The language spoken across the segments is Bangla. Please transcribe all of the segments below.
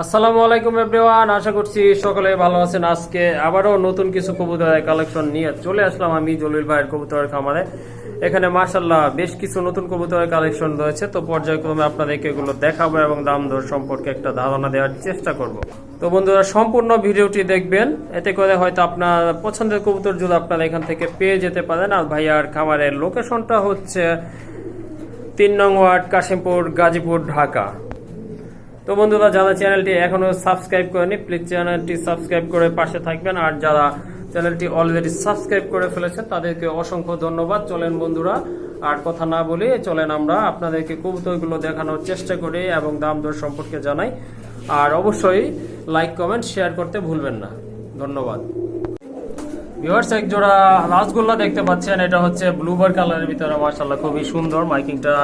আসসালামু আলাইকুম এভরিওয়ান, আশা করছি সকলে ভালো আছেন। আজকে আবারও নতুন কিছু কবুতরের কালেকশন নিয়ে চলে আসলাম আমি জলিল ভাইয়ের কবুতরের খামারে। এখানে মাশাআল্লাহ বেশ কিছু নতুন কবুতরের কালেকশন রয়েছে, তো পর্যায়ক্রমে আপনাদেরকে এগুলো দেখাবো এবং দাম দর সম্পর্কে একটা ধারণা দেওয়ার চেষ্টা করব। তো বন্ধুরা সম্পূর্ণ ভিডিওটি দেখবেন, এতে করে হয়তো আপনার পছন্দের কবুতর যদি আপনারা এখান থেকে পেয়ে যেতে পারেন। আর ভাইয়ার খামারের লোকেশনটা হচ্ছে 3 নং ওয়ার্ড, কাশিমপুর, গাজীপুর, ঢাকা। তো বন্ধুরা, যারা চ্যানেলটি এখনো সাবস্ক্রাইব করেনি প্লিজ চ্যানেলটি সাবস্ক্রাইব করে পাশে থাকবেন, আর যারা চ্যানেলটি অলরেডি সাবস্ক্রাইব করে ফেলেছেন তাদেরকে অসংখ্য ধন্যবাদ। চলেন বন্ধুরা, আর কথা না বলে চলেন আমরা আপনাদেরকে কবুতরগুলো দেখানোর চেষ্টা করি এবং দাম দর সম্পর্কে জানাই। আর অবশ্যই লাইক কমেন্ট শেয়ার করতে ভুলবেন না। ধন্যবাদ। ভিউয়ার্স, এক জোড়া রাসগোল্লা দেখতে পাচ্ছেন, এটা হচ্ছে ব্লুবার কালারের ভিতরে মাশাআল্লাহ খুবই সুন্দর। মাইকিংটা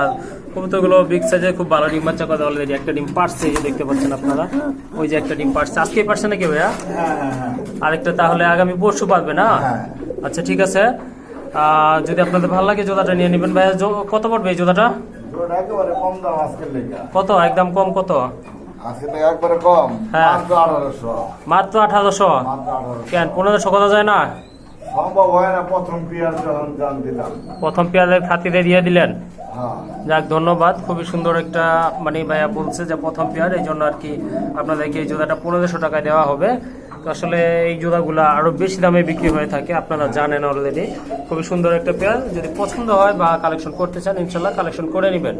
কবুতরগুলো বিগ সাইজে খুব ভালো ডিম বাচ্চা কথা অলরেডি একটা ডিম পারছে, এই যে দেখতে পাচ্ছেন আপনারা, ওই যে একটা ডিম পারছে। আজকেই পারছে নাকি ভাইয়া? আরেকটা তাহলে আগামী পরশু পারবে না? আচ্ছা ঠিক আছে, যদি আপনাদের ভালো লাগে জোড়াটা নিয়ে নেবেন। ভাইয়া কত পড়বে এই জোড়াটা? কত একদম কম? কত মাত্র 1800? কেন 1500 করা যায় না? সম্ভব হয় না, প্রথম পেঁয়াজের খাতিরে দিয়ে দিলেন। যাক ধন্যবাদ, খুবই সুন্দর একটা মানে ভাইয়া বলছে যে প্রথম পেয়ার, এই জন্য আর কি আপনাদেরকে এই জোড়াটা 1500 টাকায় দেওয়া হবে। তো আসলে এই জোড়াগুলা আরো বেশি দামে বিক্রি হয়ে থাকে, আপনারা জানেন অলরেডি। খুবই সুন্দর একটা পেয়ার, যদি পছন্দ হয় বা কালেকশন করতে চান ইনশাল্লাহ কালেকশন করে নেবেন।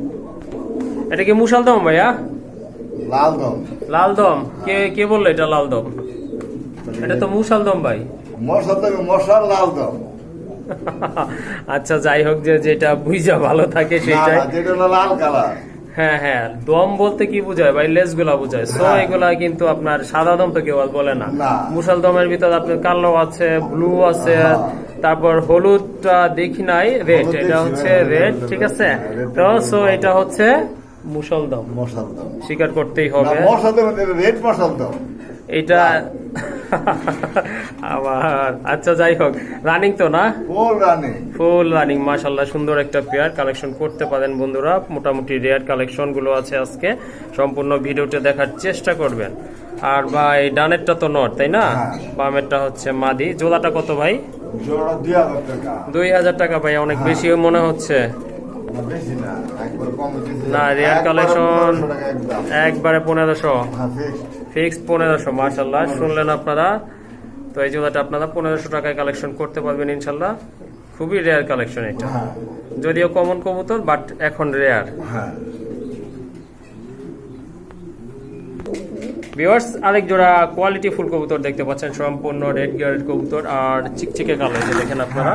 এটা কি মুশালদম ভাইয়া? লালদম। লালদম? কে বললো এটা লালদম? এটা তো মুশালদম ভাই। মশাল লালদম। আচ্ছা যাই হোক, যেটা বুঝা ভালো থাকে সেটাই। লাল কালার। হ্যাঁ হ্যাঁ, দম বলতে কি বোঝায় ভাই? লেস গুলা বোঝায়। সো এগুলা কিন্তু আপনার সাদা দম তো কেউ বলে না। মুশাল দমের ভিতরে আপনার কালো আছে, ব্লু আছে, তারপর হলুদটা দেখি নাই, রেড। এটা হচ্ছে রেড, ঠিক আছে। তো সো এটা হচ্ছে মুশাল দম, স্বীকার করতেই হবে। রেড মশাল দম এটা আবার। আচ্ছা যাই হোক, রানিং তো না? ফুল রানিং মাশাআল্লাহ, সুন্দর একটা পেয়ার কালেকশন করতে পারেন বন্ধুরা। মোটামুটি রেয়ার কালেকশন গুলো আছে আজকে, সম্পূর্ণ ভিডিওটা দেখার চেষ্টা করবেন। আর ভাই ডানেরটা তো নর, তাই না? বামেরটা হচ্ছে মাদি। জোড়াটা কত ভাই? 2000 টাকা ভাই, অনেক বেশি মনে হচ্ছে না? রেয়ার কালেকশন একবারে 1500 ফিক্সড 1500। মাশাআল্লাহ, শুনলেন আপনারা। তো এই জোড়াটা আপনারা 1500 টাকায় কালেকশন করতে পারবেন ইনশাল্লাহ। খুবই রেয়ার কালেকশন এটা, যদিও কমন কবুতর বাট এখন রেয়ার। ভিউয়ার্স, আরেক জোড়া কোয়ালিটি ফুল কবুতর দেখতে পাচ্ছেন, সম্পূর্ণ রেড গিয়ারের কবুতর আর চিকচিকে কালার, যে দেখেন আপনারা।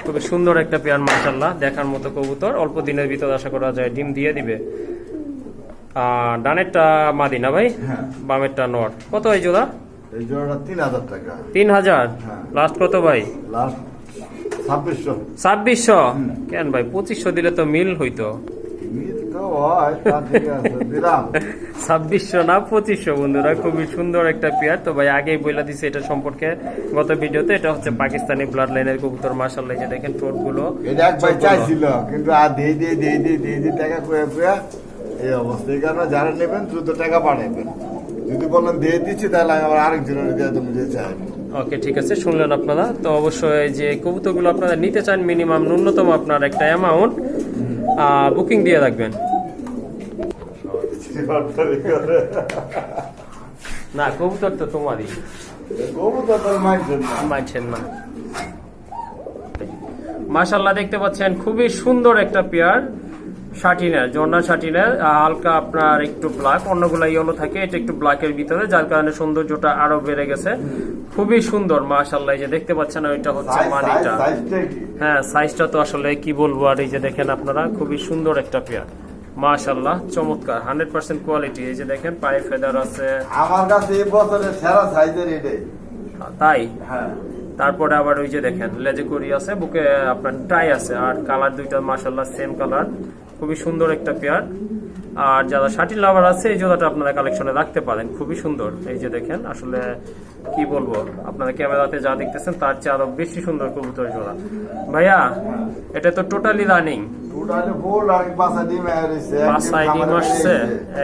খুবই সুন্দর একটা পেয়ার মাশাআল্লাহ, দেখার মতো কবুতর। অল্প দিনের ভিতর আশা করা যায় ডিম দিয়ে দিবে। ডানেরটা মাদি না ভাই? বামেরটা নর। কত এই জোড়া? এই জোড়াটা 3000 টাকা। 3000? লাস্ট কত ভাই? লাস্ট 2600। 2600? কেন ভাই 2500 দিলে তো মিল হইতো। 2600 না 2500 বন্ধুরা, খুবই সুন্দর একটা পেয়ার। তো ভাই আগেই বলে দিছে এটা সম্পর্কে গত ভিডিওতে। এটা হচ্ছে পাকিস্তানি ব্লাড লাইনের কবুতর মাশাআল্লাহ, যে দেখেন ঠোঁট গুলো। এটা এক ভাই চাইছিল, কিন্তু আর দিয়ে টাকা কয়ে এই অবস্থা। এই কারণে যারা নেবেন দ্রুত টাকা পাঠাবেন। যদি বলেন দিয়ে দিচ্ছি তাহলে আবার আরেকজনের দিয়ে তুমি যে চাই। ওকে ঠিক আছে, শুনলেন আপনারা। তো অবশ্যই যে কবুতরগুলো আপনারা নিতে চান মিনিমাম ন্যূনতম আপনার একটা অ্যামাউন্ট বুকিং দিয়ে রাখবেন। না কবুতর তো তোমারই, মানছেন না। মাশাআল্লাহ, দেখতে পাচ্ছেন খুবই সুন্দর একটা পেয়ার। শাটিনের, জর্না শাটিনের, হালকা আপনার একটু ব্ল্যাক, অন্যগুলা ইয়েলো থাকে, এটা একটু ব্ল্যাকের ভিতরে, যার কারণে সৌন্দর্যটা আরো বেড়ে গেছে। খুবই সুন্দর মাশাআল্লাহ, এই যে দেখতে পাচ্ছেন ওইটা হচ্ছে মাদিটা। হ্যাঁ সাইজটা তো আসলে কি বলবো। আর এই যে দেখেন আপনারা, খুবই সুন্দর একটা পেয়ার মাশাআল্লাহ, চমৎকার 100% কোয়ালিটি। এই যে দেখেন পায়ে ফেদার আছে, আমার কাছে এই বছরের সেরা সাইজের এটাই। তাই? হ্যাঁ। তারপরে আবার ওই যে দেখেন লেজে করি আছে, বুকে আপনার টাই আছে, আর কালার দুইটা মাশাআল্লাহ সেম কালার। খুবই সুন্দর একটা পেয়ার। আর যারা শাটিন লাভার আছে এই জোড়াটা আপনারা কালেকশনে রাখতে পারেন, খুবই সুন্দর। এই যে দেখেন, আসলে কি বলবো, আপনারা ক্যামেরাতে যা দেখতেছেন তার চেয়ে আরো বেশি সুন্দর কবুতর জোড়া। ভাইয়া এটা তো টোটালি রানিং? ওটা হলে ফুল আর বাসা ডিম রয়েছে বাসায় ডিম আসছে,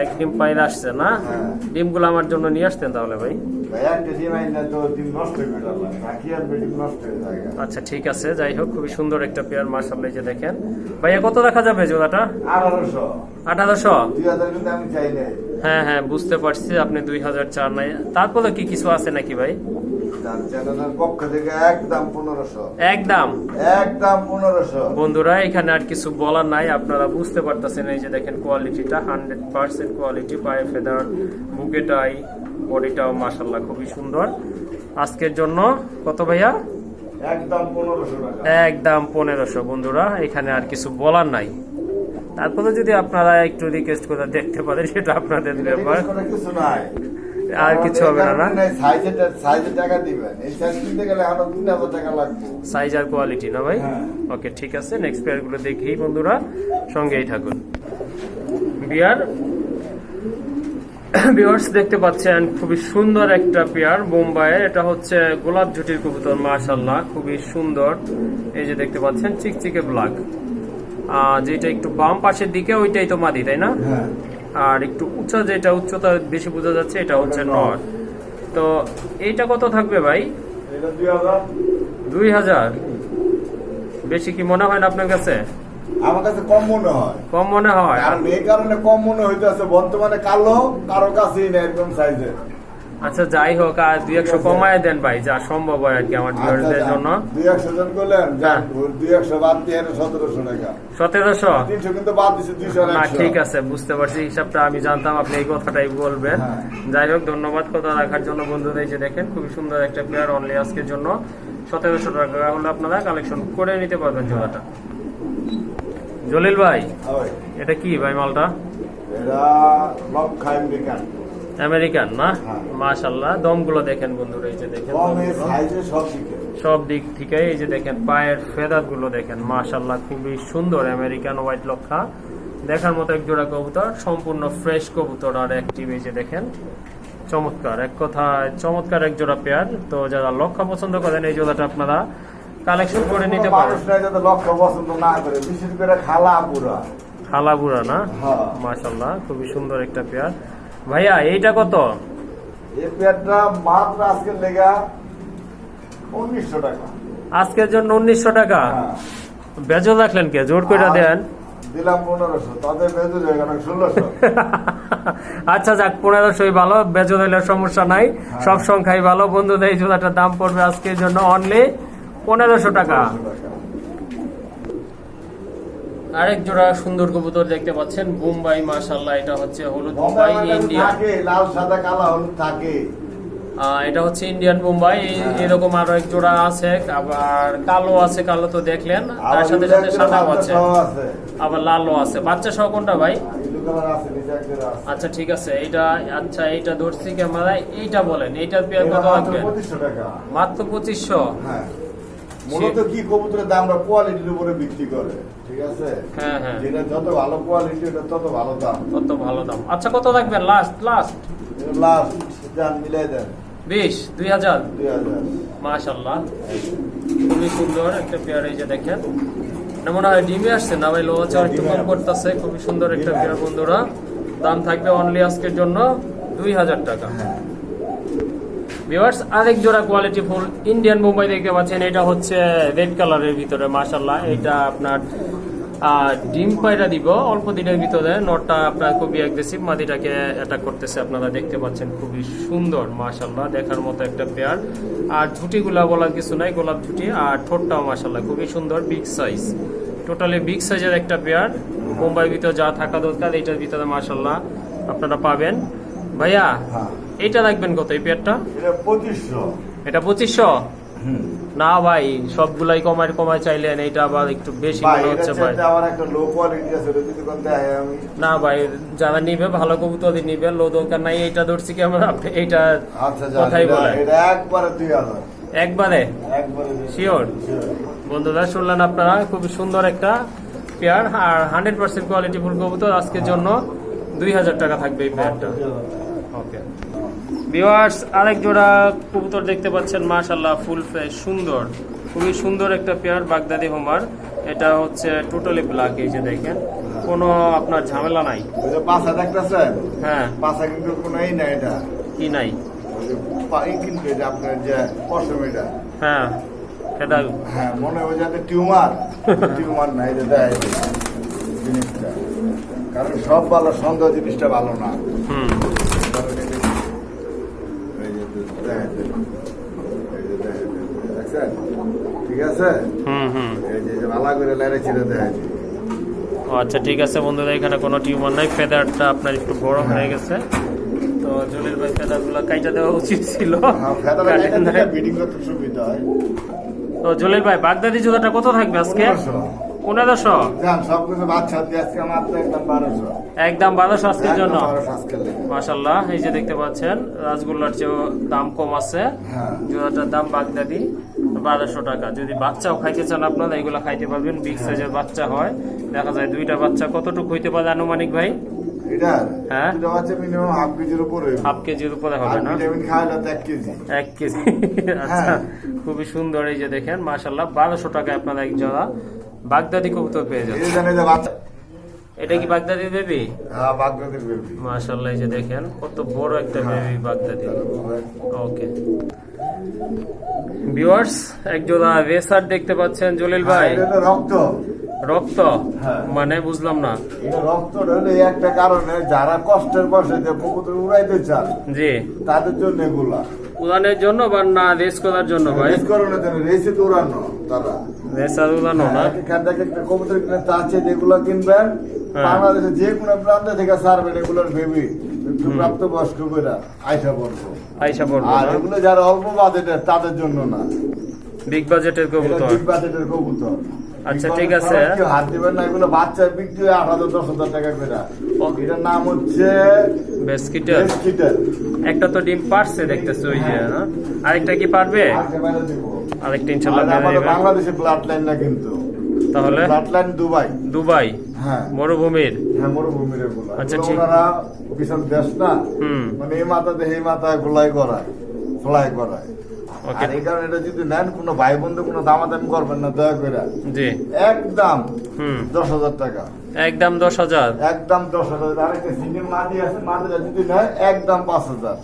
এক ডিম পাইলে আসছে না? হ্যাঁ। ডিমগুলো আমার জন্য নিয়ে আসতেন তাহলে ভাই। ভাই একটা ডিম আইনা তো ডিম নষ্ট হয়ে গেল, বাকি আর ডিম নষ্ট হয়ে যায়। আচ্ছা ঠিক আছে, যাই হোক খুবই সুন্দর একটা পেয়ার মাশাআল্লাহ। এই যে দেখেন ভাইয়া, কত রাখা যাবে জোড়াটা? 1800 1800? 2000 কিন্তু আমি চাই নাই। হ্যাঁ হ্যাঁ, বুঝতে পারছি আপনি 2000 চার নাই। তারপরে কি কিছু আছে নাকি ভাই? তার চ্যানেলের পক্ষ থেকে একদম 1500। একদম 1500। বন্ধুরা এখানে আর কিছু বলার নাই, আপনারা বুঝতে পারতেছেন। এই যে দেখেন কোয়ালিটিটা 100% কোয়ালিটি, পায়ে ফেদার, বুকেটাই, বডিটাও মাশাআল্লাহ খুবই সুন্দর। আজকের জন্য কত ভাইয়া? একদম 1500 টাকা। একদম 1500। বন্ধুরা এখানে আর কিছু বলার নাই, তারপরে যদি আপনারা একটু রিকোয়েস্ট করে দেখতে পারেন সেটা আপনাদের ব্যাপার, কিছু নাই, আর কিছু হবে না। না সাইজের টাকা দিবেন, এই সাইজ কিনতে গেলে আরো 3000 টাকা লাগবে। সাইজ আর কোয়ালিটি না ভাই? হ্যাঁ। ওকে ঠিক আছে, নেক্সট পেয়ার গুলো দেখেই বন্ধুরা সঙ্গেই থাকুন। ভিউয়ার্স দেখতে পাচ্ছেন খুবই সুন্দর একটা পেয়ার বোম্বাইয়ের, এটা হচ্ছে গোলাপ জুটির কবুতর মাশাআল্লাহ খুবই সুন্দর। এই যে দেখতে পাচ্ছেন চিকচিকে ব্ল্যাক, যেটা একটু বাম পাশের দিকে ওইটাই তো মাদি তাই না? হ্যাঁ। আর একটু উচ্চ, যেটা উচ্চতা বেশি বোঝা যাচ্ছে এটা হচ্ছে নর। তো এইটা কত থাকবে ভাই? এটা 2000। 2000 বেশি কি মনে হয় না আপনার কাছে? আমার কাছে কম মনে হয়। কম মনে হয়? কারণ এই কারণে কম মনে হইতেছে, বর্তমানে কালো কারো কাছেই নেই এরকম সাইজের। আচ্ছা যাই হোক, আর 200 কমায় দেন ভাই, যা সম্ভব হয় আর কি আমার ভিউয়ারদের জন্য। 200 জন করলেন, হ্যাঁ। 200 বাদ দিয়ে 1700 টাকা। 1700? 300 কিন্তু বাদ দিছে, 200 আর না 100। ঠিক আছে, বুঝতে পারছি, হিসাবটা আমি জানতাম আপনি এই কথাটাই বলবেন। হ্যাঁ। যাই হোক ধন্যবাদ কথা রাখার জন্য বন্ধুরা। এই যে দেখেন খুবই সুন্দর একটা পেয়ার, অনলি আজকের জন্য 1700 টাকা হলে আপনারা কালেকশন করে নিতে পারবেন জোড়াটা। জলিল ভাই ওই, এটা কি ভাই মালটা? এরা লক্ষা আমেরিকান। আমেরিকান না? হ্যাঁ। মাশাআল্লাহ দমগুলো দেখেন বন্ধুরা, এই যে দেখেন কম এই দমগুলো। সাইজে সব দিকে। সব দিক থেকে এই যে দেখেন পায়ের ফেদার গুলো দেখেন মাশাআল্লাহ খুবই সুন্দর। আমেরিকান হোয়াইট লক্ষা দেখার মতো এক জোড়া কবুতর, সম্পূর্ণ ফ্রেশ কবুতর আর অ্যাক্টিভ। এই যে দেখেন চমৎকার, এক কথায় চমৎকার এক জোড়া পেয়ার। তো যারা লক্ষা পছন্দ করেন এই জোড়াটা আপনারা কালেকশন করে নিতে পারেন। মানুষ নাই যাতে লক্ষা পছন্দ না করে, বিশেষ করে খালা আপুরা। খালা বুড়া না? হ্যাঁ। মাশাআল্লাহ খুবই সুন্দর একটা পেয়ার। ভাইয়া এইটা কত? এই পেয়ারটা মাত্র আজকের লেগা 1900 টাকা। আজকের জন্য 1900 টাকা? হ্যাঁ। বেজো রাখলেন কে, জোর করে দেন। দিলাম 1500, তাদের বেজে যায় কেন 1600। আচ্ছা যাক, 1500 ভালো, বেজো দিলে সমস্যা নাই, সব সংখ্যাই ভালো। বন্ধুদের এই জোড়াটার দাম পড়বে আজকের জন্য অনলি 1500 টাকা। আরেক জোড়া সুন্দর কবুতর দেখতে পাচ্ছেন, বোম্বাই মাশাআল্লাহ। এটা হচ্ছে হলুদ বোম্বাই ইন্ডিয়ান, থাকে লাল সাদা কালা হলুদ থাকে। এটা হচ্ছে ইন্ডিয়ান বোম্বাই। এরকম আরো এক জোড়া আছে, আবার কালো আছে, কালো তো দেখলেন, তার সাথে সাথে সাদাও আছে, আবার লালও আছে। বাচ্চা সহ কোনটা ভাই? আচ্ছা ঠিক আছে, এইটা আচ্ছা এইটা ধরছি ক্যামেরায়, এইটা বলেন এইটার পেয়ার কত লাগবে? 2500 টাকা। মাত্র 2500? হ্যাঁ, মূলত কি কবুতরের দামটা কোয়ালিটির উপরে বিক্রি করে, ঠিক আছে? হ্যাঁ হ্যাঁ, যেটা যত ভালো কোয়ালিটি এটা তত ভালো দাম। কত ভালো দাম। আচ্ছা কত রাখবেন লাস্ট? লাস্ট দাম মিলাই দেন 2000? 2000। মাশাআল্লাহ খুবই সুন্দর একটা পেয়ার। এই যে দেখেন, না মনে হয় ডিমে আসছে না ভাই, লোচা একটু কম করতেছে। খুবই সুন্দর একটা পেয়ার বন্ধুরা, দাম থাকবে অনলি আজকের জন্য 2000 টাকা। ভিউয়ার্স আরেক জোড়া কোয়ালিটি ফুল ইন্ডিয়ান বোম্বাই দেখতে পাচ্ছেন, এটা হচ্ছে রেড কালারের ভিতরে মাশাআল্লাহ। এটা আপনার ডিম পায়রা দিব অল্প দিনের ভিতরে। নটটা আপনার খুবই অ্যাগ্রেসিভ, মাদিটাকে অ্যাটাক করতেছে, আপনারা দেখতে পাচ্ছেন। খুবই সুন্দর মাশাআল্লাহ, দেখার মতো একটা পেয়ার। আর ঝুটিগুলা বলার কিছু নাই, গোলাপ ঝুটি। আর ঠোঁটটাও মাশাআল্লাহ খুবই সুন্দর, বিগ সাইজ, টোটালি বিগ সাইজের একটা পেয়ার। বোম্বাইয়ের ভিতরে যা থাকা দরকার এইটার ভিতরে মাশাআল্লাহ আপনারা পাবেন। ভাইয়া এইটা রাখবেন কত এই পেয়ারটা? এটা 2500। এটা 2500? না ভাই, সবগুলাই কমায় চাইলেন, এইটা আবার একটু বেশি মনে হচ্ছে ভাই। আমার একটা লো কোয়ালিটি আছে, এটা যদি কোন দেয় আমি। না ভাই, যারা নিবে ভালো কবুতর নিবে, লো দরকার নাই। এইটা ধরছি কি আমরা, এইটা আচ্ছা কথাই বলে এটা একবারে 2000। একবারে একবারে শিওর? বন্ধুরা শুনলেন আপনারা, খুবই সুন্দর একটা পেয়ার আর 100% কোয়ালিটি ফুল কবুতর। আজকের জন্য 2000 টাকা থাকবে এই পেয়ারটা। ওকে ভিউয়ার্স আরেক জোড়া কবুতর দেখতে পাচ্ছেন মাশাআল্লাহ, ফুল ফ্রেশ সুন্দর। খুবই সুন্দর একটা পেয়ার বাগদাদি হোমার। এটা হচ্ছে টোটালি ব্ল্যাক, এই যে দেখেন কোনো আপনার ঝামেলা নাই। ওই যে পাছা দেখতেছেন, হ্যাঁ পাছা কিন্তু কোনো এই না, এটা কি নাই, ওই যে কিন্তু এই যে আপনার যে পশম এটা, হ্যাঁ এটা হ্যাঁ মনে হয় যাতে টিউমার, টিউমার নাই, যে দেয় জিনিসটা। কারণ সব ভালো, সন্দেহ জিনিসটা ভালো না। হুম কারণ এই যে- এই যে দেখেন, এই যে দেখেন, দেখছেন? ঠিক আছে, হুম হুম এই যে ভালো করে লাইনে ছিঁড়ে দেয়। ও আচ্ছা ঠিক আছে বন্ধুরা, এখানে কোনো টিউমার নাই। ফেদারটা আপনার একটু বড় হয়ে গেছে, তো জলিল ভাই ফেদারগুলো কাইটা দেওয়া উচিত ছিল। কাটেন নাই। বিডিং করতে সুবিধা হয়। তো জলিল ভাই বাগদাদি জুতাটা কত থাকবে আজকে? 1500। যান সবকিছু বাচ্চা দিয়ে আজকে মাত্র একদম 1200। একদম 1200 আজকের জন্য। 1200 আজকের লেগে। মাশাআল্লাহ, এই যে দেখতে পাচ্ছেন রাসগোল্লার চেয়েও দাম কম আছে। হ্যাঁ। জুতাটার দাম বাগদাদি 1200 টাকা। যদি বাচ্চাও খাইতে চান আপনারা, এগুলো খাইতে পারবেন। বিগ সাইজের বাচ্চা হয়, দেখা যায় দুইটা বাচ্চা কতটুকু হইতে পারে আনুমানিক ভাই? এটা হ্যাঁ। এটা হচ্ছে মিনিমাম হাফ কেজির উপরে। হাফ কেজির উপরে হবে না? ভিটামিন খাইলে তো 1 কেজি। 1 কেজি। আচ্ছা, হ্যাঁ। খুবই সুন্দর। এই যে দেখেন মাশাআল্লাহ 1200 টাকায় আপনারা এক জোড়া বাগদাদি কবুতর পেয়ে যাবেন। এই জানে যে বাচ্চা, এটা কি বাগদাদি বেবি? হ্যাঁ বাগদাদির বেবি। মাশাআল্লাহ, এই যে দেখেন কত বড় একটা বেবি বাগদাদি। ওকে ভিউয়ার্স, এক জোড়া রেসার দেখতে পাচ্ছেন জলিল ভাই। এটা হলো রক্ত। রক্ত হ্যাঁ। মানে বুঝলাম না। এটা রক্ত হলো এই একটা কারণে, যারা কষ্টের বসে যে কবুতর উড়াইতে চান জি, তাদের জন্য এগুলা। উড়ানের জন্য বা না রেস করার জন্য ভাই? রেস করানোর জন্য, রেসে তো উড়ানো তারা। রেসার উড়ানো না? এখান থেকে একটা কবুতর কিনে চাচ্ছে যেগুলো কিনবেন, হ্যাঁ। বাংলাদেশে যে কোনো প্রান্ত থেকে ছাড়বেন এগুলোর বেবি প্রাপ্ত বয়স্ক করে আইসা পড়বো। আইসা পড়বো আর না? এগুলো যারা অল্প বাজেটের তাদের জন্য না, বিগ বাজেটের এটা কবুতর। বিগ বাজেটের কবুতর। আচ্ছা, বিগ ঠিক বাজেট আছে। ছাড়া কেউ হাত দিবেন না, এগুলো বাচ্চা বিক্রি হয় 8,000-10,000 টাকা করে। এটার নাম হচ্ছে বেস্কিটার। বেস্কিটার। একটা তো ডিম পারছে দেখতেছি, ওই যে না? আরেকটা কি পারবে? আজকে বাইরে দেবো। আরেকটা ইনশাআল্লাহ আর বের আমাদের হইবে। বাংলাদেশে ব্লাড লাইন না কিন্তু, তাহলে ব্লাড লাইন দুবাই। দুবাই হ্যাঁ মরুভূমির। হ্যাঁ মরুভূমির এগুলো। আচ্ছা, এগুলো ঠিক। ওনারা বিশাল দেশ না, হুম মানে এই মাথাতে এই মাথায় গোলাই করায়, ফ্লাই করায়। ওকে আর এই কারণে এটা যদি নেন, কোনো ভাই বন্ধু কোনো দামাদামি করবেন না দয়া করে। জি। একদম হুম 10,000 টাকা, একদম 10,000। একদম 10,000। আরেকটা সিঙ্গেল মাদি আছে, মাদিটা যদি নেয় একদম 5,000।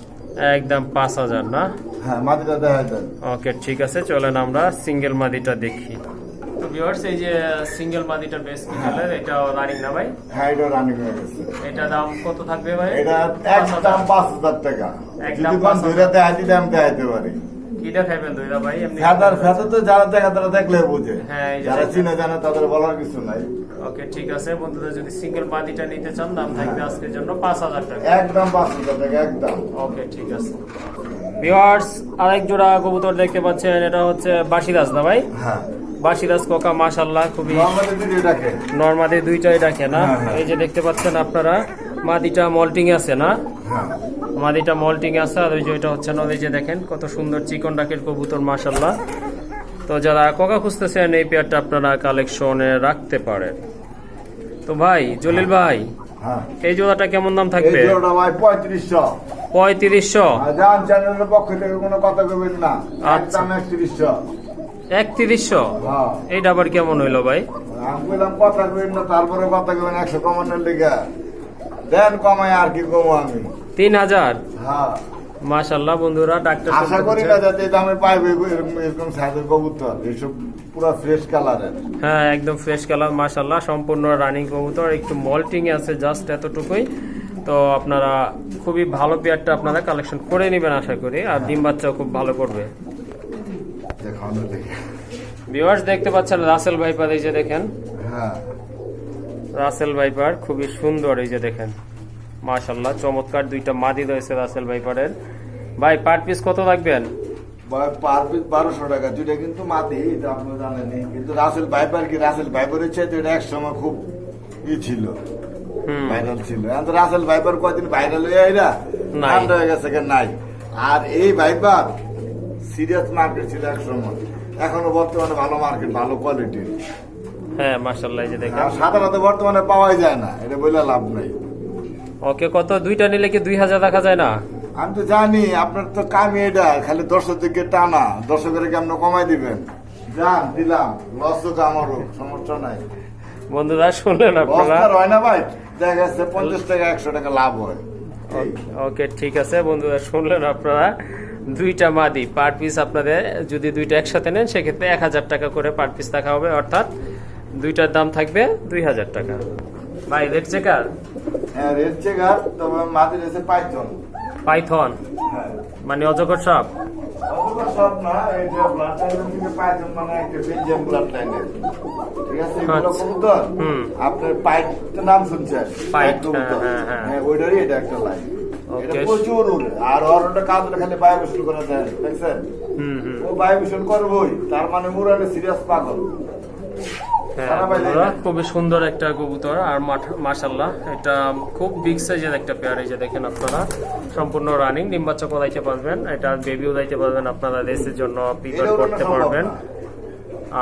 একদম 5,000 না? হ্যাঁ মাদিটা দেখা দেন। ওকে ঠিক আছে, চলেন আমরা সিঙ্গেল মাদিটা দেখি। তো ভিউয়ার্স, এই যে সিঙ্গেল মাদিটা বেশ কি হলের, এটা রানিং না ভাই? হ্যাঁ এটা রানিং হয়ে গেছে। এটা দাম কত থাকবে ভাই? এটা একদম 5,000 টাকা। একদম যদি কোন 5,000 ধরে দেয় দিলে আমি দেখাইতে পারি। কি দেখাইবেন দুইটা ভাই? এমনি ফেদার ফেদার তো যারা দেখা তারা দেখলে বুঝে, হ্যাঁ, এই যে যারা দেখেন। চিনে জানে তাদের বলার কিছু নাই। ওকে ঠিক আছে বন্ধুরা, যদি সিঙ্গেল মাদিটা নিতে চান দাম থাকবে আজকের জন্য 5,000 টাকা। একদম 5,000 টাকা একদম। ওকে ঠিক আছে ভিউয়ার্স, আরেক জোড়া কবুতর দেখতে পাচ্ছেন, এটা হচ্ছে বাসিরাজ না ভাই? হ্যাঁ বাসিরাজ কোকা মাশাআল্লাহ খুবই আমাদের যদি এটাকে নরমাদি দুইটাই ডাকে না? হ্যাঁ, হ্যাঁ। এই যে দেখতে পাচ্ছেন আপনারা, মাদিটা মল্টিং আছে না? হ্যাঁ মাদিটা মল্টিং আছে, আর ওই যে ওইটা হচ্ছে না, ওই যে দেখেন কত সুন্দর চিকন ডাকের কবুতর মাশাআল্লাহ। তো যারা কোকা খুঁজতেছেন এই পেয়ারটা আপনারা কালেকশনে রাখতে পারেন। তো ভাই জলিল ভাই, হ্যাঁ এই জোড়াটা কেমন দাম এই থাকবে? জোড়াটা ভাই 3500। 3500। আর জান চ্যানেলের পক্ষ থেকে কোনো কথা কইবেন না, আচ্ছা। একদম 3100। 3100? হ্যাঁ এইটা আবার কেমন হইলো ভাই? আমি বললাম কথা কইবেন না, তারপরে কথা কইবেন 100 কমানোর লিগা। দেন কমায় আর কি কমো আমি। 3000? হ্যাঁ মাশাআল্লাহ বন্ধুরা, ডাক্তার আশা করি না যাতে এই দামে পাইবে এরকম সাইজের কবুতর, এসব পুরো ফ্রেশ কালারের। হ্যাঁ একদম ফ্রেশ কালার মাশাআল্লাহ, সম্পূর্ণ রানিং কবুতর, একটু মল্টিং আছে জাস্ট এতটুকুই। তো আপনারা খুবই ভালো পেয়ারটা আপনারা কালেকশন করে নেবেন আশা করি, আর ডিম বাচ্চাও খুব ভালো করবে। দেখানো দেখে। ভিউয়ার্স দেখতে পাচ্ছেন রাসেল ভাইপার, এই যে দেখেন হ্যাঁ রাসেল ভাইপার খুবই সুন্দর, এই যে দেখেন মাশাআল্লাহ চমৎকার দুইটা মাদি রয়েছে রাসেল ভাইপারের। ভাই পার পিস কত রাখবেন? পার পিস 1200 টাকা। দুইটা কিন্তু মাদি, এটা আপনি জানেনই। কিন্তু রাসেল ভাইপার কি, রাসেল ভাইপারের চাইতে এটা এক সময় খুব ছিল, হুম ভাইরাল ছিল। এখন তো রাসেল ভাইপার কয়দিন ভাইরাল হয়ে এরা নাই। ঠান্ডা হয়ে গেছে, নাই। আর এই ভাইপার সিরিয়াস মার্কেট ছিল এক সময়, এখনো বর্তমানে ভালো মার্কেট, ভালো কোয়ালিটির। হ্যাঁ মাশাআল্লাহ, এই যে দেখেন। আর সাধারণত বর্তমানে পাওয়াই যায় না, এটা বলে লাভ নাই। ওকে কত, দুইটা নিলে কি 2000 রাখা যায় না? আমি তো জানি আপনার তো কামি এটা, খালি দর্শক দিকে টানা, দর্শকের কেমন কমাই দিবেন। যান দিলাম, লস হোক আমারও, সমস্যা নাই। বন্ধুরা শুনলেন আপনারা। লস হয় না ভাই, দেখা যাচ্ছে 50 টাকা 100 টাকা লাভ হয়। ওকে ঠিক আছে বন্ধুরা, শুনলেন আপনারা। দুইটা মাদি পার পিস আপনাদের যদি দুইটা একসাথে নেন সেক্ষেত্রে 1000 টাকা করে পার পিস টাকা হবে, অর্থাৎ দুইটার দাম থাকবে 2000 টাকা। ভাই রেড চেকার? হ্যাঁ রেড চেকার, তবে মাদি রয়েছে পাইথন হ্যাঁ মানে অজগর সাপ। অতটা সব না, এটা ব্লাড লাইন থেকে পাইথন মানে একটা বেলজিয়াম ব্লাড লাইনের। ঠিক আছে, এগুলো কবুতর আপনার পাইট নাম শুনছেন? পাইট, কবুতর, হ্যাঁ। হ্যাঁ ওইটারই এটা একটা লাইন। এটা Okay. প্রচুর উড়ে, আর ওর ওটা কাঁদলে খালি বায়ুভূষণ করে দেন, দেখছেন? ও বায়ুভূষণ করবই, তার মানে মুরালে সিরিয়াস পাগল। হ্যাঁ, সারা বাইরে বন্ধুরা, না। খুবই সুন্দর একটা কবুতর আর মাশাআল্লাহ এটা খুব বিগ সাইজের একটা পেয়ার। এই যে দেখেন আপনারা, সম্পূর্ণ রানিং, ডিম বাচ্চা করাইতে পারবেন, এটা বেবিও দিতে পারবেন, আপনারা রেসের জন্য প্রিপেয়ার এটা করতে সম্ভব পারবেন। না।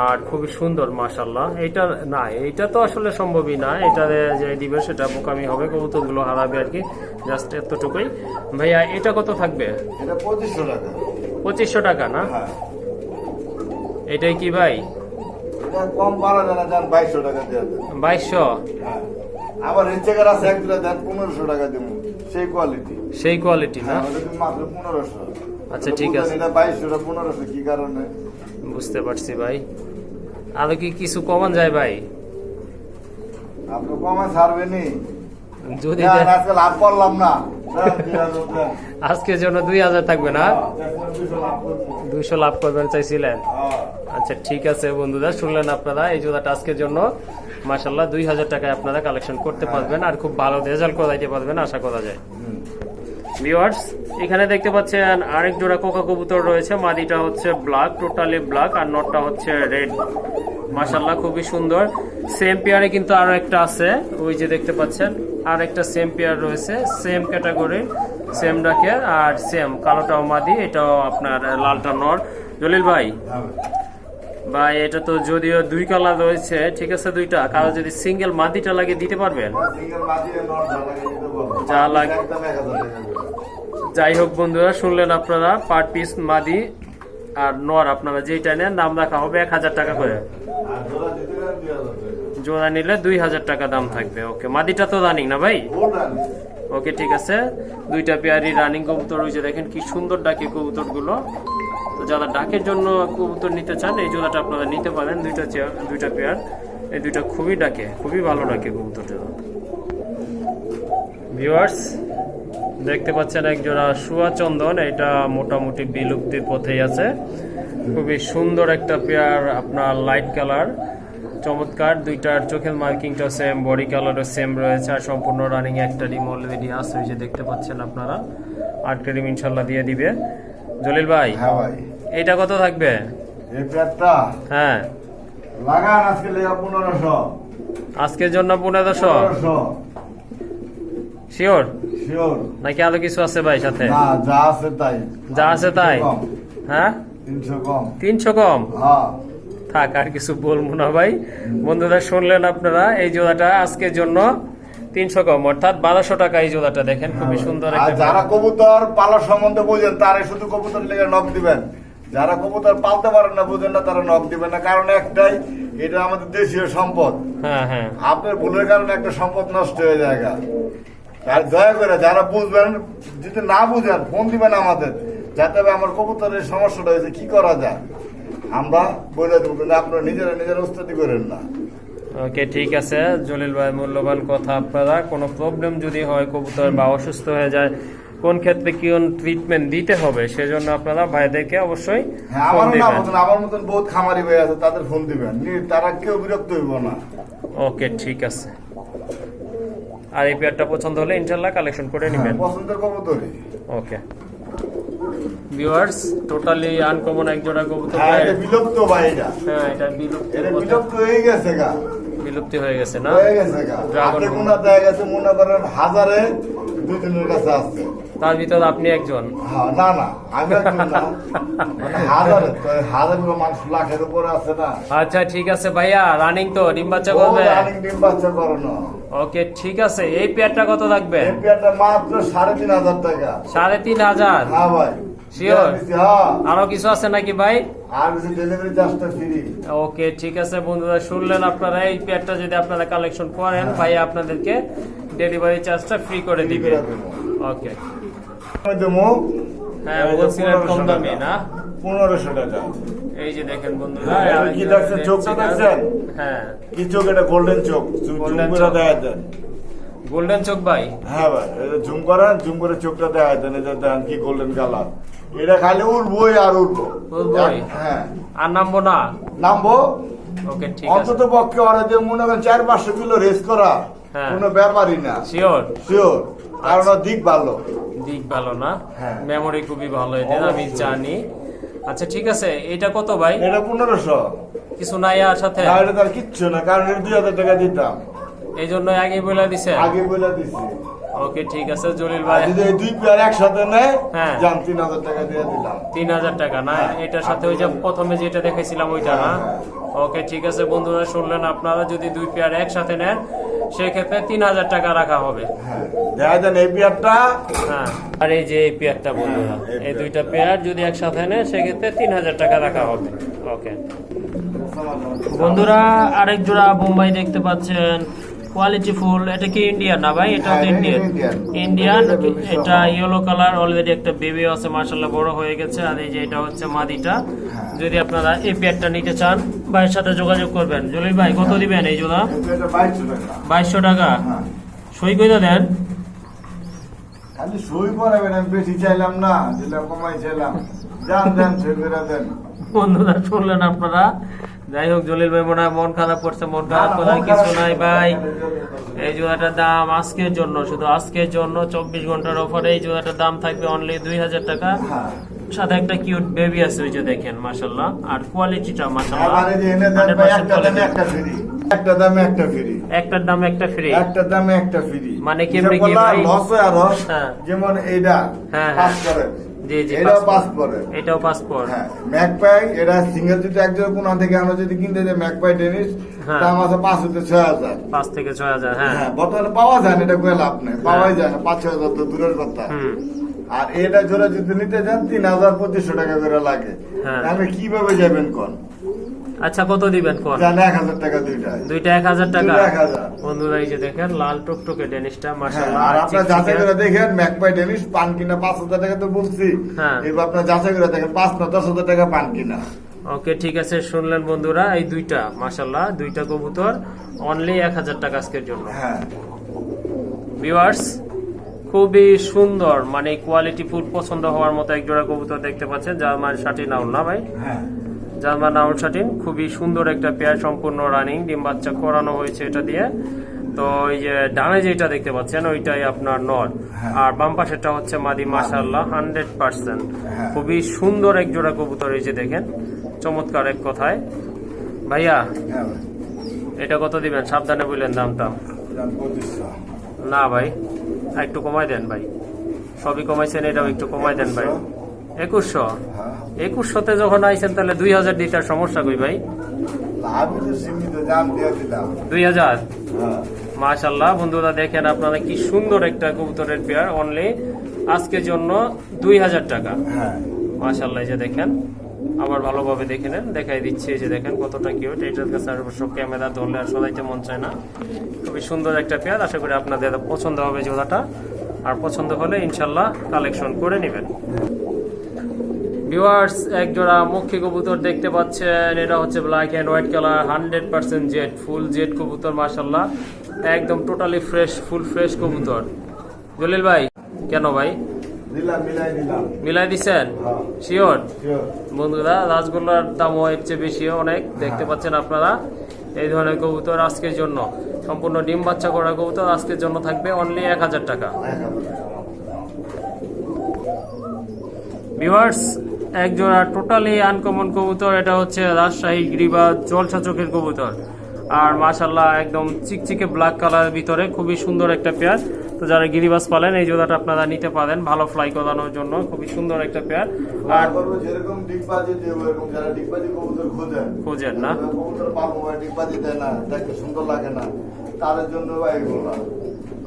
আর খুবই সুন্দর মাশাআল্লাহ। এটা না, এটা তো আসলে সম্ভবই না, এটা যে দিবে সেটা বোকামি হবে, কবুতরগুলো হারাবে আর কি, জাস্ট এতটুকুই। ভাইয়া এটা কত থাকবে? এটা 2500 টাকা। 2500 টাকা না? হ্যাঁ এটাই কি ভাই? এটা কম পারা যায় না, যান 2200 টাকা দিয়ে দেন। 2200? হ্যাঁ আবার রেড চেকার আছে এক দুটা, দেন 1500 টাকা দেবো, সেই কোয়ালিটি। সেই কোয়ালিটি না? হ্যাঁ ওটা কিন্তু মাত্র 1500। আচ্টা ঠিক আছে, এটা 2200 টা 1500 কি কারণে? বুঝতে পারছি ভাই। আরো কি কিছু কমান যায় ভাই? আপনি কমে ছাড়বেনি? যদি না, দেন- আজকে লাভ করলাম না। দেন, 2000 দেন। আজকের জন্য 2000 থাকবে না? হ্যাঁ, দেখলাম 200 লাভ করবো। 200 লাভ করবেন চাইছিলেন? হ্যাঁ। আচ্ছা ঠিক আছে বন্ধুরা, শুনলেন আপনারা, এই জোড়াটা আজকের জন্য মাশাআল্লাহ 2000 টাকায় আপনারা কালেকশন করতে পারবেন আর খুব ভালো রেজাল্ট করাইতে পারবেন আশা করা যায়। হুম। ভিউয়ার্স, এখানে দেখতে পাচ্ছেন আরেক জোড়া কোকা কবুতর রয়েছে। মাদিটা হচ্ছে ব্ল্যাক, টোটালি ব্ল্যাক, আর নটটা হচ্ছে রেড। মাশাআল্লাহ খুবই সুন্দর। সেম পেয়ারে কিন্তু আরো একটা আছে, ওই যে দেখতে পাচ্ছেন আর একটা সেম পেয়ার রয়েছে, সেম ক্যাটাগরি, সেম ডাকে, আর সেম কালোটাও মাদি, এটাও আপনার লালটা নর। জলিল ভাই, হ্যাঁ। ভাই এটা তো যদিও দুই কালার রয়েছে, ঠিক আছে, দুইটা কালার, যদি সিঙ্গেল মাদিটা লাগে দিতে পারবেন? সিঙ্গেল বাজিয়ে নট যা লাগে দিতে বলবো। যা লাগে। একদম 1000 টাকা করে। যাই হোক বন্ধুরা, শুনলেন আপনারা, পার পিস মাদি আর নর আপনারা যেইটা নেন দাম রাখা হবে 1000 টাকা করে। আর জোড়া দিতে গেলে 2000 টাকা। জোড়া নিলে 2000 টাকা দাম থাকবে। ওকে, মাদিটা তো রানিং না ভাই? ওটা ওকে ঠিক আছে, দুইটা পেয়ারই রানিং কবুতর। ওই যে দেখেন কি সুন্দর ডাকে কবুতর গুলো। তো যারা ডাকের জন্য কবুতর নিতে চান এই জোড়াটা আপনারা নিতে পারেন। দুইটা পেয়ার, এই দুইটা খুবই ডাকে, খুবই ভালো ডাকে কবুতরটা। ভিউয়ার্স, দেখতে পাচ্ছেন এক জোড়া শুয়া চন্দন, এটা মোটামুটি বিলুপ্তির পথেই আছে। খুবই সুন্দর একটা পেয়ার, আপনার লাইট কালার, চমৎকার। দুইটার চোখের মার্কিংটা সেম, বডি কালারও সেম রয়েছে, আর সম্পূর্ণ রানিং একটা ডিম অলরেডি আছে, ওই যে দেখতে পাচ্ছেন আপনারা। 8টা ডিম ইনশাল্লাহ দিয়ে দিবে। জলিল ভাই, হ্যাঁ ভাই, এইটা কত থাকবে? এই প্যাডটা হ্যাঁ, লাগান আজকে লেগা 1500। আজকের জন্য 1500 শিওর শিওর। নাকি আরো কিছু আছে ভাই সাথে? না, যা আছে তাই। যা আছে তাই? 300 কম। হ্যাঁ 300 কম। 300 কম? হ্যাঁ। থাক, আর কিছু বলবো না ভাই। বন্ধুরা শুনলেন আপনারা, এই জোড়াটা আজকের জন্য 300 কম, অর্থাৎ 1200 টাকা এই জোড়াটা। দেখেন খুবই সুন্দর আর একটা যারা কবুতর পালার সম্বন্ধে বোঝেন তারা শুধু কবুতর লেগে নখ দিবেন। যারা কবুতর পালতে পারেন না, বুঝেন না, তারা নখ দিবেন না। কারণ একটাই, এটা আমাদের দেশীয় সম্পদ। হ্যাঁ হ্যাঁ, আপনার ভুলের কারণে একটা সম্পদ নষ্ট হয়ে যায়। আর দয়া করে যারা বুঝবেন, যদি না বুঝেন ফোন দিবেন আমাদের, যাতে আমার কবুতরের সমস্যাটা হয়েছে, কি করা যায় আমরা বলে দেবো, কিন্তু আপনারা নিজেরা উস্তাদি করেন না। ওকে ঠিক আছে জলিল ভাই, মূল্যবান কথা। আপনারা কোনো প্রবলেম যদি হয় কবুতর বা অসুস্থ হয়ে যায়, কোন ক্ষেত্রে কোন ট্রিটমেন্ট দিতে হবে, সেজন্য আপনারা ভাইদেরকে অবশ্যই হ্যাঁ, ফোন আমারও না দিবেন। মতন, আমার মতন বহুত খামারি হয়ে আছে, তাদের ফোন দিবেন, তারা কেউ বিরক্ত হইব না। ওকে ঠিক আছে। আর এই পেয়ারটা পছন্দ হলে ইনশাল্লাহ কালেকশন করে হ্যাঁ, নেবেন। পছন্দের কবুতরই। ওকে ভিউয়ার্স, টোটালি আনকমন এক জোড়া কবুতর। হ্যাঁ, এটা বিলুপ্ত ভাই, এটা হ্যাঁ, এটা বিলুপ্তি এটা বিলুপ্ত হয়ে গেছে গা, বিলুপ্তি হয়ে গেছে না? হয়ে গেছে গা। ড্রাগন হাতে গোনা দেখা গেছে, মনে করেন হাজারে 2-3 কাছে আছে। তার ভিতর আপনি একজন। হ্যাঁ, না না, আমি একজন না, মানে হাজারে তো, হাজার মানুষ লাখের উপরে আছে না। আচ্ছা ঠিক আছে ভাইয়া, রানিং তো ডিম বাচ্চা ও করবে? রানিং ডিম বাচ্চা করানো। ওকে ঠিক আছে, এই পেয়ারটা কত থাকবে? এই পেয়ারটা মাত্র 3500 টাকা। 3500? হ্যাঁ ভাই। শিওর হ্যাঁ আরো কিছু আছে নাকি ভাই? আর কিছু ডেলিভারি চার্জটা ফ্রি। ওকে ঠিক আছে বন্ধুরা, শুনলেন আপনারা, এই পেয়ারটা যদি আপনারা কালেকশন করেন ভাই আপনাদেরকে ডেলিভারি চার্জটা ফ্রি করে দিবে। ওকে হ্যাঁ বলছিলেন কম দামি না, 1500 টাকা। এই যে দেখেন বন্ধুরা, কি দেখছেন, চোখটা দেখছেন? হ্যাঁ কি চোখ? এটা গোল্ডেন চোখ, জুম করে দেখা দেন। গোল্ডেন চোখ ভাই? হ্যাঁ ভাই, এটা জুম করেন, জুম করে চোখটা দেখা দেন। এটা দেখেন কি গোল্ডেন কালার। এটা খালি উড়বোই আর উড়বো। উড়বোই? হ্যাঁ। আর নামবো না? নামবো। ওকে ঠিক আছে। অন্তত পক্ষে ওরা যে মনে করেন 400-500 কিলো রেস করা কোনো ব্যাপারই না। শিওর শিওর, কারণ ওর দিক ভালো। দিক ভালো না? হ্যাঁ। মেমোরি খুবই ভালো এদের, আমি জানি। আচ্ছা ঠিক আছে, এটা কত ভাই? এটা 1500। কিছু নাই আর সাথে? না, এটা তার কিচ্ছু না, কারণ এটা 2000 টাকা দিতাম। এই জন্য আগে বলে দিছে? আগে বলে দিছি। ওকে ঠিক আছে জলিল ভাই, যদি এই দুই পেয়ার একসাথে নেয়, হ্যাঁ জান 3000 টাকা দিয়ে দিলাম। 3000 টাকা না? এটার সাথে ওই যে প্রথমে যেটা দেখেছিলাম ওইটা না? ওকে ঠিক আছে বন্ধুরা, শুনলেন আপনারা, যদি দুই পেয়ার একসাথে নেন সেক্ষেত্রে 3000 টাকা রাখা হবে। হ্যাঁ দেখা যান এই পেয়ারটা। হ্যাঁ আর এই যে এই পেয়ারটা বন্ধুরা, এই দুইটা পেয়ার যদি একসাথে নেন সেক্ষেত্রে 3000 টাকা রাখা হবে। ওকে বন্ধুরা, আরেক জোড়া বোম্বাই দেখতে পাচ্ছেন, কোয়ালিটি ফুল। এটা কি ইন্ডিয়ান না ভাই? এটা তো ইন্ডিয়ান। ইন্ডিয়ান, এটা ইয়েলো কালার, অলরেডি একটা বেবি আছে মাশাআল্লাহ, বড় হয়ে গেছে। আর এই যে এটা হচ্ছে মাদিটা। যদি আপনারা এই পেয়ারটা নিতে চান ভাইয়ের সাথে যোগাযোগ করবেন। জলিল ভাই কত দিবেন এই জোড়া? 2200 টাকা। সই করে দেন। খালি সই করাবেন, আমি বেশি চাইলাম না, যেটা কমাই চাইলাম। জান দেন, সই করে দেন। বন্ধুরা শুনলেন আপনারা, যাই হোক জলিল ভাই মনে হয় মন খারাপ করছে। মন খারাপ করার কিছু নাই ভাই, এই জোড়াটার দাম আজকের জন্য, শুধু আজকের জন্য 24 ঘন্টার অফারে এই জোড়াটার দাম থাকবে অনলি 2000 টাকা। সাথে একটা কিউট বেবি আছে, ওই যে দেখেন মাশাআল্লাহ। আর কোয়ালিটিটা মাশাআল্লাহ, একটা দামে একটা ফ্রি, একটার দামে একটা ফ্রি, একটার দামে একটা ফ্রি। মানে কেমনে কি ভাই? যেমন এইটা হ্যাঁ পাস করে, জি জি, এটাও পাস করে, এটাও পাসপোর্ট। হ্যাঁ ম্যাকপাই, এটা সিঙ্গেল যদি একজন কোনা থেকে আমরা যদি কিনতে যাই ম্যাকপাই টেনিস, দাম আছে 5 থেকে 6000। 5 থেকে 6000। হ্যাঁ হ্যাঁ বর্তমানে পাওয়া যায় না, এটা কোনো লাভ নেই, পাওয়াই যায় না। 5-6000 তো দূরের কথা। আর এটা জোড়া যদি নিতে যান 3200 টাকা করে লাগে। আমি কিভাবে যাবেন কোন? আচ্ছা কত দিবেন কোন? জানা 1000 টাকা দুইটা 1000 টাকা। 1000 বন্ধুরা এই যে দেখেন লাল টকটকে ডেনিশটা মাশাআল্লাহ। আর আপনারা যাচাই করে দেখেন ম্যাকপাই ডেনিশ পান কিনা 5000 টাকা তো বলছি। এবার আপনারা যাচাই করে দেখেন 5 না 10000 টাকা পান কিনা। ওকে ঠিক আছে, শুনলেন বন্ধুরা, এই দুইটা মাশাআল্লাহ, দুইটা কবুতর অনলি 1000 টাকা আজকের জন্য। হ্যাঁ ভিউয়ার্স, খুবই সুন্দর, মানে কোয়ালিটি ফুল, পছন্দ হওয়ার মতো এক জোড়া কবুতর দেখতে পাচ্ছেন, জার্মান শাটিন আউল না ভাই? হ্যাঁ জার্মান আউল শাটিন, খুবই সুন্দর একটা পেয়ার, সম্পূর্ণ রানিং, ডিম বাচ্চা করানো হয়েছে এটা দিয়ে। তো এই যে ডানে যেটা দেখতে পাচ্ছেন ওইটাই আপনার নর, আর বাম পাশেরটা হচ্ছে মাদি মাশাআল্লাহ 100%। খুবই সুন্দর এক জোড়া কবুতর, এই যে দেখেন, চমৎকার এক কথায়। ভাইয়া এটা কত দিবেন? সাবধানে বললেন দামটা। না ভাই একটু কমাই দেন ভাই, সবই কমাইছেন, এটাও একটু কমাই দেন ভাই। 2100? 2100তে যখন আইছেন তাহলে 2000 দিতে আর সমস্যা কই ভাই? 2000? মাশাআল্লাহ বন্ধুরা দেখেন আপনারা, কি সুন্দর একটা কবুতরের পেয়ার, অনলি আজকের জন্য 2000 টাকা। মাশাআল্লাহ এই যে দেখেন, আবার ভালোভাবে দেখে নেন, দেখাই দিচ্ছি। এই যে দেখেন কতটা কিউট, এটার কাছে অবশ্য ক্যামেরা ধরলে আর সদাইতে মন চায় না। খুবই সুন্দর একটা পেয়ার, আশা করি আপনাদের পছন্দ হবে জোড়াটা, আর পছন্দ হলে ইনশাল্লাহ কালেকশন করে নেবেন। ভিউয়ার্স, এক জোড়া মক্ষী কবুতর দেখতে পাচ্ছেন, এটা হচ্ছে ব্ল্যাক এন্ড হোয়াইট কালার, 100% জেড, ফুল জেড কবুতর মাশাআল্লাহ, একদম টোটালি ফ্রেশ, ফুল ফ্রেশ কবুতর। জলিল ভাই কেন ভাই মিলাই দিচ্ছেন? শিওর? বন্ধুরা রাজগোল্লার দামও এর চেয়ে বেশি অনেক, দেখতে পাচ্ছেন আপনারা। এই ধরনের কবুতর আজকের জন্য, সম্পূর্ণ ডিম বাচ্চা করা কবুতর আজকের জন্য থাকবে অনলি 1000 টাকা। ভিউয়ার্স, এক জোড়া টোটালি আনকমন কবুতর, এটা হচ্ছে রাজশাহী গিরিবাজ জলসা চোখের কবুতর, আর মাশাআল্লাহ একদম চিকচিকে ব্ল্যাক কালারের ভিতরে, খুবই সুন্দর একটা পেয়ার। তো যারা গিরিবাজ পালেন এই জোড়াটা আপনারা নিতে পারেন, ভালো ফ্লাই করানোর জন্য, খুবই সুন্দর একটা পেয়ার। আর যেরকম ডিগবাজি দেব, এরকম যারা ডিগবাজি কবুতর খোঁজেন না, কবুতর পাবো ডিগবাজি দেয় না, দেখতে সুন্দর লাগে না, তার জন্য ভাই বলা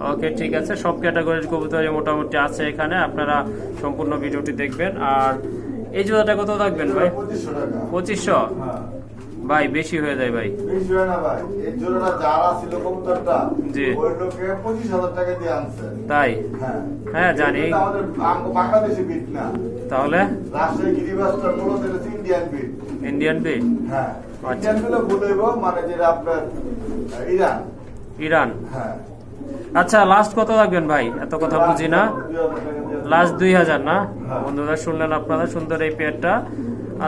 ওকে, ঠিক আছে, সব ক্যাটাগরির কবুতরই মোটামুটি আছে এখানে, আপনারা সম্পূর্ণ ভিডিওটি দেখবেন। আর এই জোড়াটা কত থাকবেন ভাই? 2500 টাকা। 2500? হ্যাঁ। ভাই বেশি হয়ে যায় ভাই। বেশি হয় না ভাই, এই জোড়াটা যারা ছিল কবুতরটা, জি। ওই লোকে 25,000 টাকা দিয়ে আনছে। তাই? হ্যাঁ। হ্যাঁ, জানি। এটা আমাদের বাংলাদেশি বিট না। তাহলে রাজশাহী গিরিবাসটা মূলত হচ্ছে ইন্ডিয়ান বিট। Indian bit? হ্যাঁ। আচ্ছা। ইন্ডিয়ান বিটও বলবো, মানে যেটা আপনার ইরান। ইরান? হ্যাঁ। আচ্ছা, লাস্ট কত রাখবেন ভাই? এত কথা বুঝি না। লাস্ট 2000 না? বন্ধুরা শুনলেন আপনারা, সুন্দর এই পেয়ারটা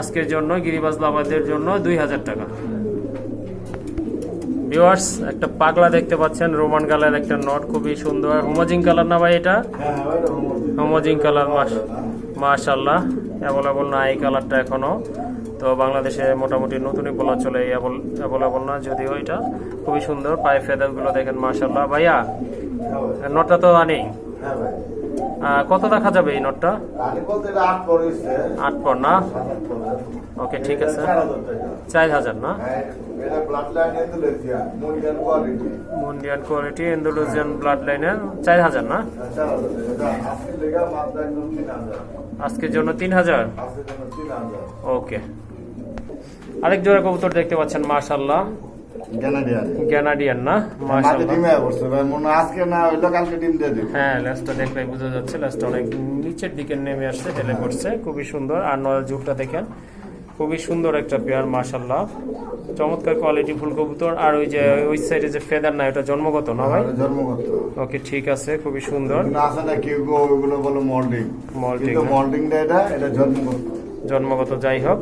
আজকের জন্য গিরিবাজ লাভারদের জন্য 2000 টাকা। ভিউয়ার্স, একটা পাগলা দেখতে পাচ্ছেন, রোমান কালার একটা নট, খুবই সুন্দর। হোমোজিং কালার না ভাই এটা? হোমোজিং কালার, মাশাআল্লাহ। অ্যাভেলেবল না এই কালারটা এখনো, তো বাংলাদেশে মোটামুটি নতুনই বলা চলে, অ্যাভেলেবল না যদিও। এটা খুবই সুন্দর, পায়ে ফেদারগুলো দেখেন মাশাআল্লাহ। ভাইয়া নটটা তো নেই, হ্যাঁ ভাই। কত দেখা যাবে এই নটটা? রানী বলতে এটা 8 পর হইছে। 8 পর না? 7 পর। ওকে, ঠিক আছে। 4000 টাকা। 4000 না? হ্যাঁ, এটা blood line Indonesia, monitor quality. মুন্ডিয়ান কোয়ালিটি, ইন্দোনেশিয়ান ব্লাড লাইনের 4000 না? 4000 টাকা। আজকে লেগা মাত্র একদম 3000। আজকের জন্য 3000? আজকের জন্য 3000। ওকে। আরেক জোড়া কবুতর দেখতে পাচ্ছেন মাশাআল্লাহ, গ্যানাডিয়ান। গ্যানাডিয়ান না? মাঝে মাশাআল্লাহ। ডিমে বসছে ভাই, মনে হয় আজকে না হইলো কালকে ডিম দিয়ে দিবে। হ্যাঁ, লেজটা দেখলেই বোঝা যাচ্ছে, লেজটা অনেক নিচের দিকে নেমে আসছে, হেলে পড়ছে, খুবই সুন্দর। আর নয়ের যুগটা দেখেন, খুবই সুন্দর একটা পেয়ার মাশাআল্লাহ, চমৎকার কোয়ালিটি ফুল কবুতর। আর ওই যে ওই সাইডে যে ফেদার না, এটা জন্মগত না ভাই? আর জন্মগত। ওকে, ঠিক আছে, খুবই সুন্দর। কিন্তু আছে না কেউ কেউ ওইগুলো বলে মোল্ডিং। মোল্ডিং কিন্তু না? মোল্ডিংটা এটা জন্মগত। জন্মগত, যাই হোক।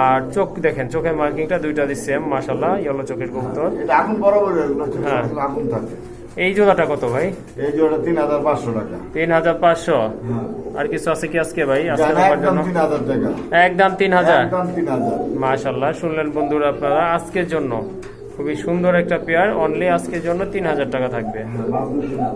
আর চোখ দেখেন, চোখের মার্কিংটা দুইটা সেম মাশাআল্লাহ, ইয়েলো চোখের কবুতর। এটা এখন বড় বড় এগুলো হ্যাঁ। আগুন থাকে। এই জোড়াটা কত ভাই? এই জোড়া 3500 টাকা। 3500? হ্যাঁ। আর কিছু আছে কি আজকে ভাই? আজকে জানা আমার একদম জন্য 3000 টাকা। একদম 3000? একদম 3000। মাশাআল্লাহ, শুনলেন বন্ধুরা আপনারা, আজকের জন্য খুবই সুন্দর একটা পেয়ার, অনলি আজকের জন্য 3000 টাকা থাকবে। হ্যাঁ, মাত্র 3000।